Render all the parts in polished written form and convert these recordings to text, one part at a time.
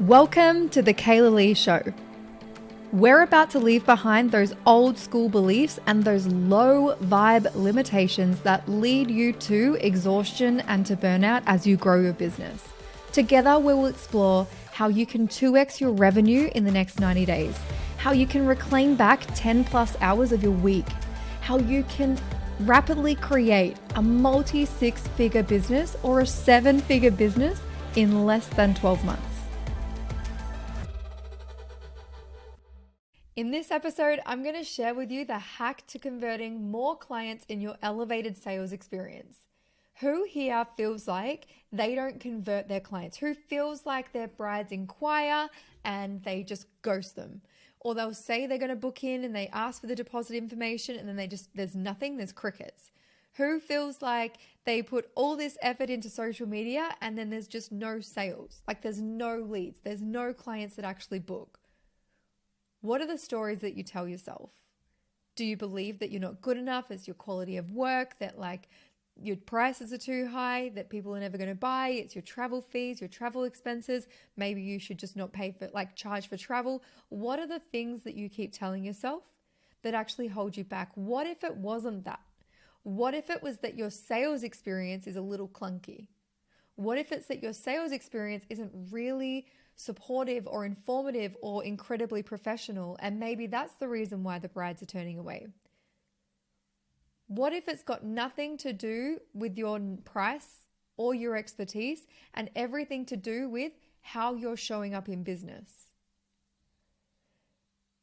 Welcome to the Kayla Lee Show. We're about to leave behind those old school beliefs and those low vibe limitations that lead you to exhaustion and to burnout as you grow your business. Together, we will explore how you can 2x your revenue in the next 90 days, how you can reclaim back 10 plus hours of your week, how you can rapidly create a multi-6-figure business or a 7-figure business in less than 12 months. In this episode, I'm going to share with you the hack to converting more clients in your elevated sales experience. Who here feels like they don't convert their clients? Who feels like their brides inquire and they just ghost them? Or they'll say they're going to book in and they ask for the deposit information and then there's nothing, there's crickets. Who feels like they put all this effort into social media and then there's just no sales? Like there's no leads, there's no clients that actually book. What are the stories that you tell yourself? Do you believe that you're not good enough? Is your quality of work that like your prices are too high, that people are never going to buy? It's your travel fees, your travel expenses. Maybe you should just not pay for charge for travel. What are the things that you keep telling yourself that actually hold you back? What if it wasn't that? What if it was that your sales experience is a little clunky? What if it's that your sales experience isn't really supportive or informative or incredibly professional, and maybe that's the reason why the brides are turning away? What if it's got nothing to do with your price or your expertise and everything to do with how you're showing up in business?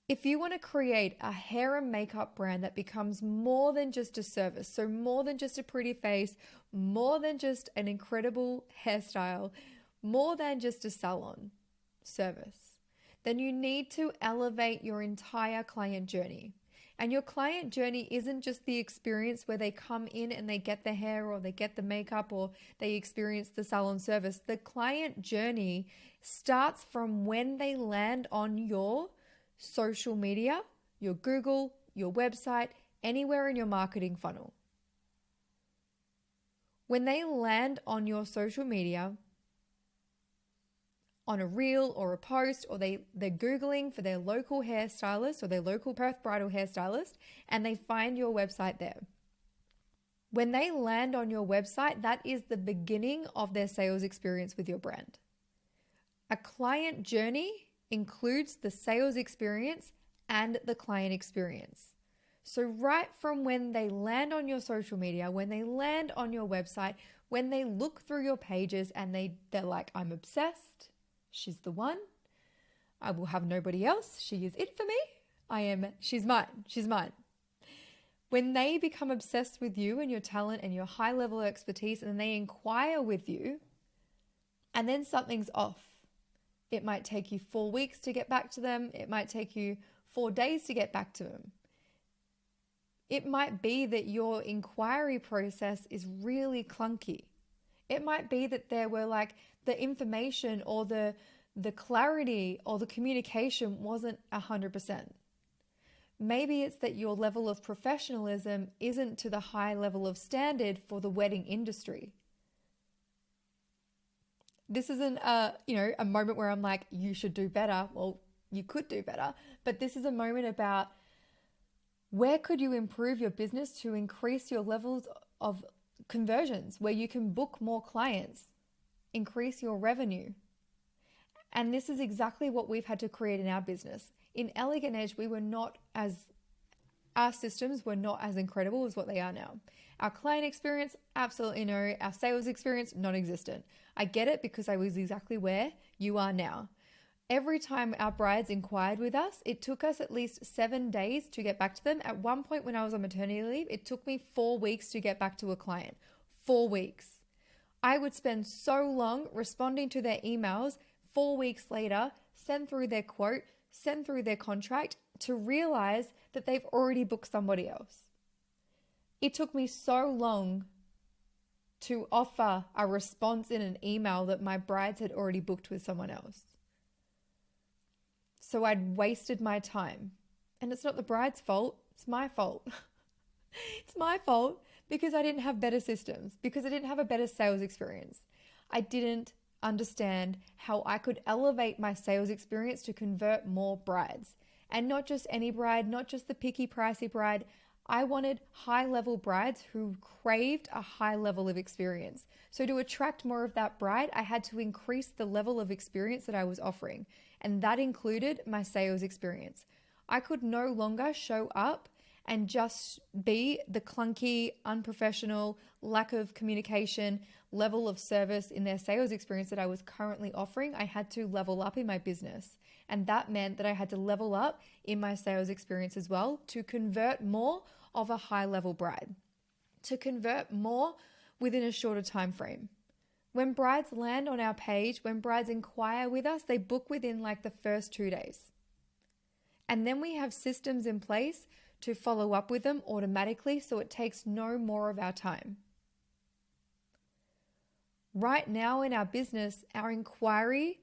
If you want to create a hair and makeup brand that becomes more than just a service, so more than just a pretty face, more than just an incredible hairstyle, more than just a salon service, then you need to elevate your entire client journey. And your client journey isn't just the experience where they come in and they get the hair or they get the makeup or they experience the salon service. The client journey starts from when they land on your social media, your Google, your website, anywhere in your marketing funnel. When they land on your social media, on a reel or a post, or they're Googling for their local hairstylist or their local Perth bridal hairstylist, and they find your website there. When they land on your website, that is the beginning of their sales experience with your brand. A client journey includes the sales experience and the client experience. So right from when they land on your social media, when they land on your website, when they look through your pages and they're like, I'm obsessed. She's the one. I will have nobody else. She is it for me. She's mine. When they become obsessed with you and your talent and your high level of expertise, and they inquire with you, and then something's off. It might take you 4 weeks to get back to them. It might take you 4 days to get back to them. It might be that your inquiry process is really clunky. It might be that there were the information or the clarity or the communication wasn't 100%. Maybe it's that your level of professionalism isn't to the high level of standard for the wedding industry. This isn't a moment where I'm like, you should do better. Well, you could do better, but this is a moment about where could you improve your business to increase your levels of conversions, where you can book more clients, increase your revenue. And this is exactly what we've had to create in our business. In Elegant Edge, our systems were not as incredible as what they are now. Our client experience, absolutely no. Our sales experience, non-existent. I get it because I was exactly where you are now. Every time our brides inquired with us, it took us at least 7 days to get back to them. At one point when I was on maternity leave, it took me 4 weeks to get back to a client. 4 weeks. I would spend so long responding to their emails, 4 weeks later, send through their quote, send through their contract to realize that they've already booked somebody else. It took me so long to offer a response in an email that my brides had already booked with someone else. So I'd wasted my time. And it's not the bride's fault, it's my fault. It's my fault because I didn't have better systems, because I didn't have a better sales experience. I didn't understand how I could elevate my sales experience to convert more brides. And not just any bride, not just the picky, pricey bride. I wanted high-level brides who craved a high level of experience. So to attract more of that bride, I had to increase the level of experience that I was offering. And that included my sales experience. I could no longer show up and just be the clunky, unprofessional, lack of communication, level of service in their sales experience that I was currently offering. I had to level up in my business. And that meant that I had to level up in my sales experience as well to convert more of a high-level bride, to convert more within a shorter time frame. When brides land on our page, when brides inquire with us, they book within like the first 2 days. And then we have systems in place to follow up with them automatically, so it takes no more of our time. Right now in our business, our inquiry,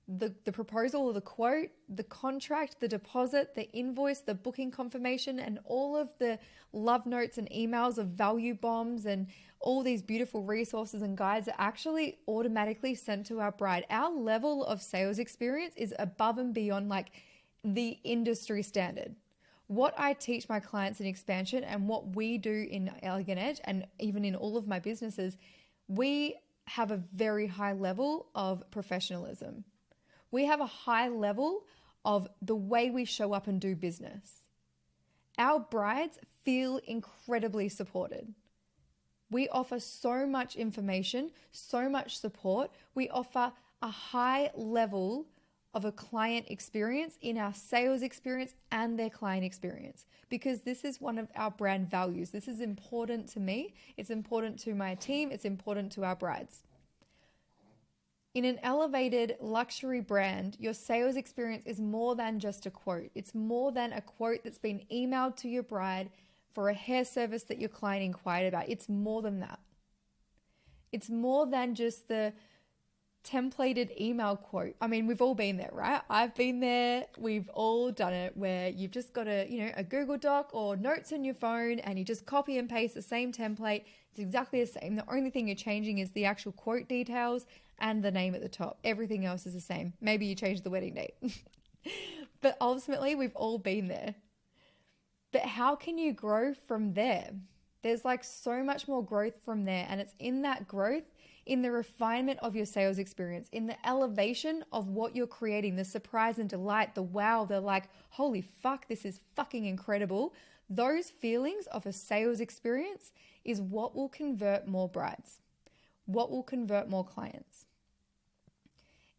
the proposal or the quote, the contract, the deposit, the invoice, the booking confirmation, and all of the love notes and emails of value bombs and all these beautiful resources and guides are actually automatically sent to our bride. Our level of sales experience is above and beyond like the industry standard. What I teach my clients in expansion and what we do in Elegant Edge and even in all of my businesses, we have a very high level of professionalism. We have a high level of the way we show up and do business. Our brides feel incredibly supported. We offer so much information, so much support. We offer a high level of a client experience in our sales experience and their client experience, because this is one of our brand values. This is important to me. It's important to my team. It's important to our brides. In an elevated luxury brand, your sales experience is more than just a quote. It's more than a quote that's been emailed to your bride for a hair service that your client inquired about. It's more than that. It's more than just the templated email quote. I mean, we've all been there, right? I've been there. We've all done it, where you've just got a Google Doc or notes on your phone and you just copy and paste the same template. It's exactly the same. The only thing you're changing is the actual quote details and the name at the top. Everything else is the same. Maybe you changed the wedding date. But ultimately, we've all been there. But how can you grow from there? There's like so much more growth from there. And it's in that growth, in the refinement of your sales experience, in the elevation of what you're creating, the surprise and delight, the wow, they're like, holy fuck, this is fucking incredible. Those feelings of a sales experience is what will convert more brides, what will convert more clients.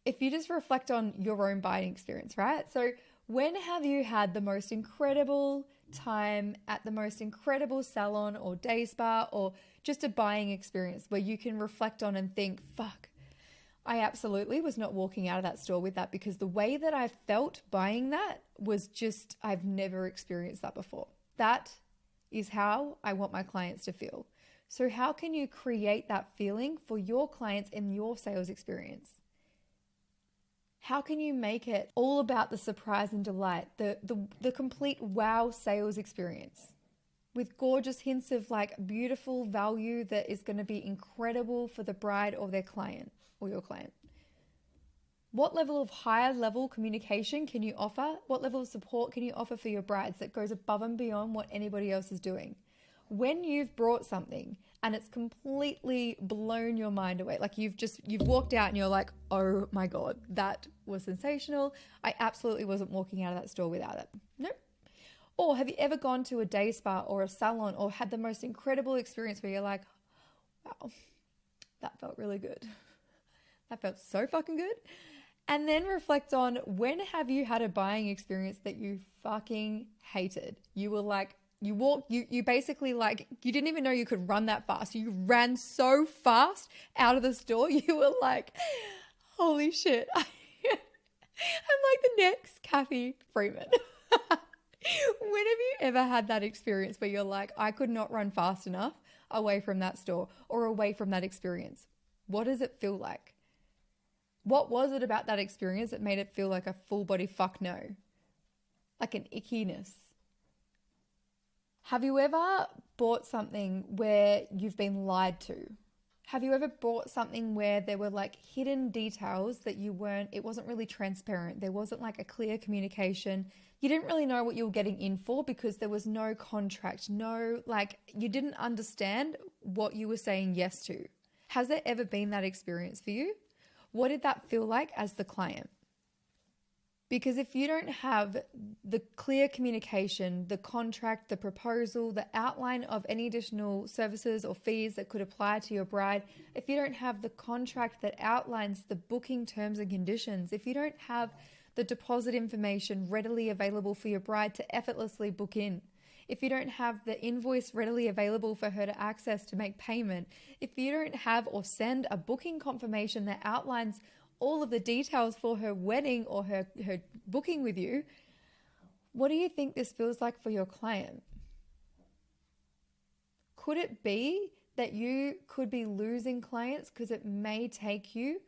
If you just reflect on your own buying experience, right? So when have you had the most incredible time at the most incredible salon or day spa or just a buying experience where you can reflect on and think, fuck, I absolutely was not walking out of that store with that, because the way that I felt buying that was just, I've never experienced that before. That is how I want my clients to feel. So how can you create that feeling for your clients in your sales experience? How can you make it all about the surprise and delight, the complete wow sales experience with gorgeous hints of like beautiful value that is going to be incredible for the bride or their client or your client? What level of higher level communication can you offer? What level of support can you offer for your brides that goes above and beyond what anybody else is doing? When you've brought something and it's completely blown your mind away, like you've walked out and you're like, oh my God, that was sensational. I absolutely wasn't walking out of that store without it. Nope. Or have you ever gone to a day spa or a salon or had the most incredible experience where you're like, wow, that felt really good. That felt so fucking good. And then reflect on, when have you had a buying experience that you fucking hated? You were like, you basically like, you didn't even know you could run that fast. You ran so fast out of the store. You were like, holy shit. I'm like the next Kathy Freeman. When have you ever had that experience where you're like, I could not run fast enough away from that store or away from that experience? What does it feel like? What was it about that experience that made it feel like a full body fuck no? Like an ickiness? Have you ever bought something where you've been lied to? Have you ever bought something where there were like hidden details that it wasn't really transparent? There wasn't like a clear communication. You didn't really know what you were getting in for because there was no contract, you didn't understand what you were saying yes to. Has there ever been that experience for you? What did that feel like as the client? Because if you don't have the clear communication, the contract, the proposal, the outline of any additional services or fees that could apply to your bride, if you don't have the contract that outlines the booking terms and conditions, if you don't have the deposit information readily available for your bride to effortlessly book in, if you don't have the invoice readily available for her to access to make payment, if you don't have or send a booking confirmation that outlines all of the details for her wedding or her booking with you, what do you think this feels like for your client? Could it be that you could be losing clients because it may take you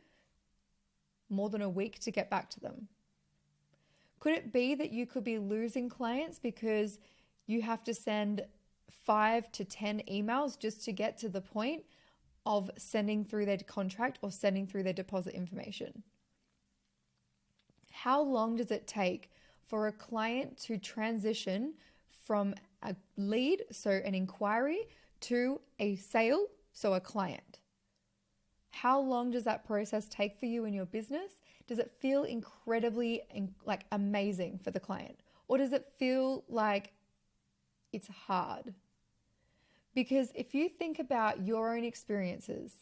more than a week to get back to them? Could it be that you could be losing clients because you have to send 5 to 10 emails just to get to the point of sending through their contract or sending through their deposit information? How long does it take for a client to transition from a lead, so an inquiry, to a sale, so a client? How long does that process take for you in your business? Does it feel incredibly amazing for the client? Or does it feel like it's hard? Because if you think about your own experiences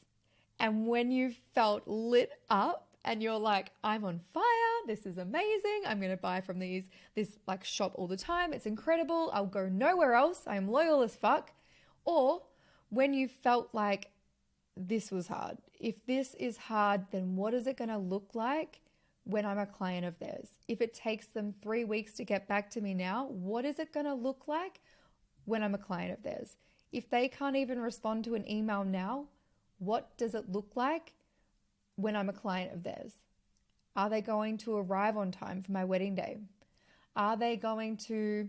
and when you felt lit up and you're like, I'm on fire, this is amazing, I'm going to buy from this shop all the time, it's incredible, I'll go nowhere else, I'm loyal as fuck. Or when you felt like this was hard. If this is hard, then what is it going to look like when I'm a client of theirs? If it takes them 3 weeks to get back to me now, what is it going to look like when I'm a client of theirs? If they can't even respond to an email now, what does it look like when I'm a client of theirs? Are they going to arrive on time for my wedding day? Are they going to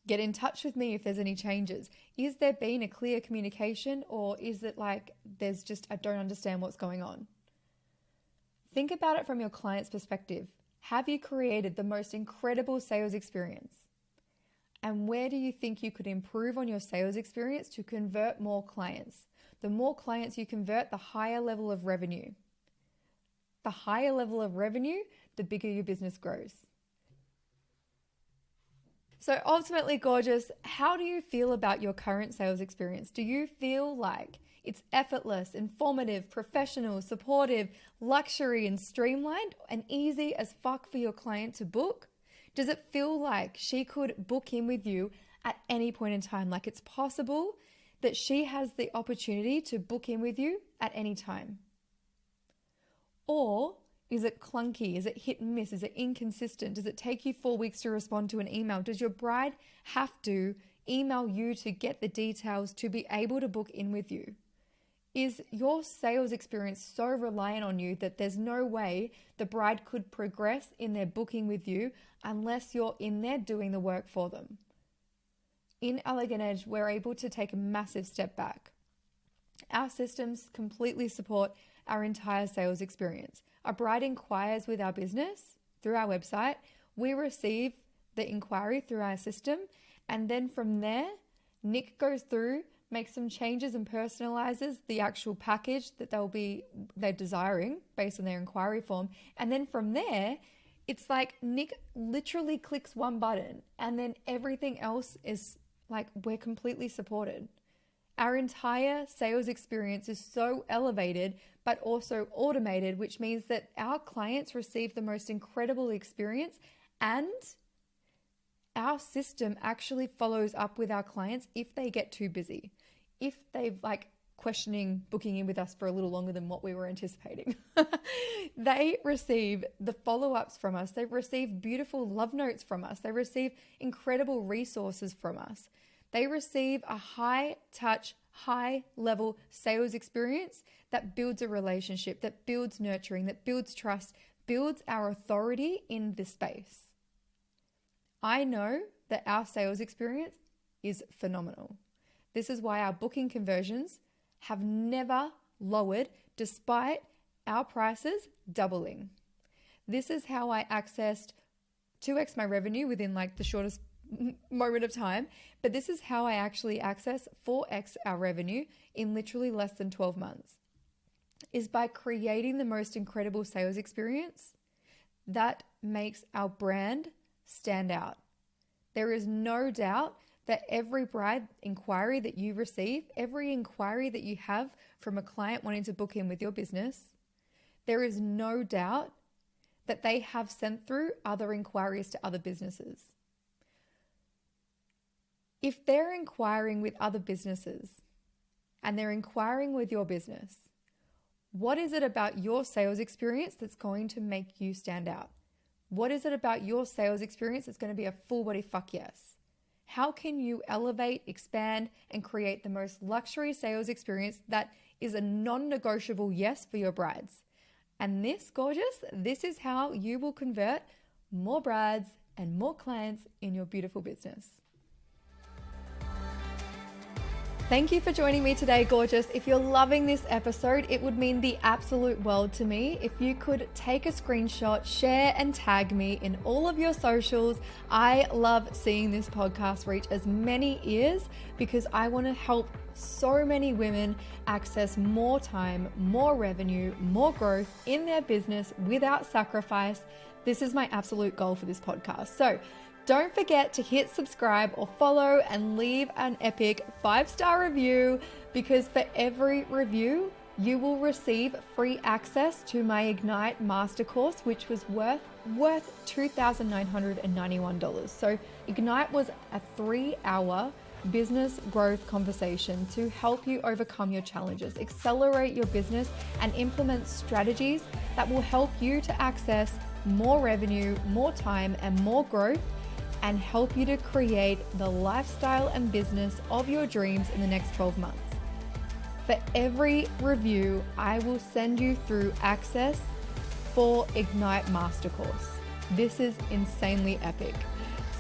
get in touch with me if there's any changes? Is there been a clear communication, or is it like there's just, I don't understand what's going on? Think about it from your client's perspective. Have you created the most incredible sales experience? And where do you think you could improve on your sales experience to convert more clients? The more clients you convert, the higher level of revenue. The higher level of revenue, the bigger your business grows. So ultimately, gorgeous, how do you feel about your current sales experience? Do you feel like it's effortless, informative, professional, supportive, luxury, and streamlined, and easy as fuck for your client to book? Does it feel like she could book in with you at any point in time? Like it's possible that she has the opportunity to book in with you at any time? Or is it clunky? Is it hit and miss? Is it inconsistent? Does it take you 4 weeks to respond to an email? Does your bride have to email you to get the details to be able to book in with you? Is your sales experience so reliant on you that there's no way the bride could progress in their booking with you unless you're in there doing the work for them? In Elegant Edge, we're able to take a massive step back. Our systems completely support our entire sales experience. A bride inquires with our business through our website. We receive the inquiry through our system. And then from there, Nick goes through, makes some changes and personalizes the actual package that they're desiring based on their inquiry form. And then from there, it's like Nick literally clicks one button and then everything else is like we're completely supported. Our entire sales experience is so elevated, but also automated, which means that our clients receive the most incredible experience, and our system actually follows up with our clients if they get too busy. If they've questioning booking in with us for a little longer than what we were anticipating. They receive the follow-ups from us. They receive beautiful love notes from us. They receive incredible resources from us. They receive a high-touch, high-level sales experience that builds a relationship, that builds nurturing, that builds trust, builds our authority in this space. I know that our sales experience is phenomenal. This is why our booking conversions have never lowered despite our prices doubling. This is how I accessed 2x my revenue within like the shortest moment of time, but this is how I actually access 4x our revenue in literally less than 12 months, is by creating the most incredible sales experience that makes our brand stand out. There is no doubt that every bride inquiry that you receive, every inquiry that you have from a client wanting to book in with your business, there is no doubt that they have sent through other inquiries to other businesses. If they're inquiring with other businesses and they're inquiring with your business, what is it about your sales experience that's going to make you stand out? What is it about your sales experience that's going to be a full body fuck yes? How can you elevate, expand, and create the most luxury sales experience that is a non-negotiable yes for your brides? And this, gorgeous, this is how you will convert more brides and more clients in your beautiful business. Thank you for joining me today, gorgeous. If you're loving this episode, it would mean the absolute world to me if you could take a screenshot, share, and tag me in all of your socials. I love seeing this podcast reach as many ears because I want to help so many women access more time, more revenue, more growth in their business without sacrifice. This is my absolute goal for this podcast. So don't forget to hit subscribe or follow and leave an epic 5-star review, because for every review, you will receive free access to my Ignite Master Course, which was worth $2,991. So Ignite was a 3-hour business growth conversation to help you overcome your challenges, accelerate your business, and implement strategies that will help you to access more revenue, more time, and more growth, and help you to create the lifestyle and business of your dreams in the next 12 months. For every review, I will send you through access for Ignite Master Course. This is insanely epic.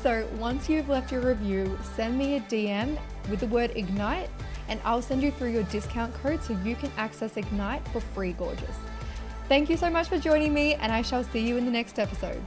So once you've left your review, send me a DM with the word Ignite, and I'll send you through your discount code so you can access Ignite for free, gorgeous. Thank you so much for joining me, and I shall see you in the next episode.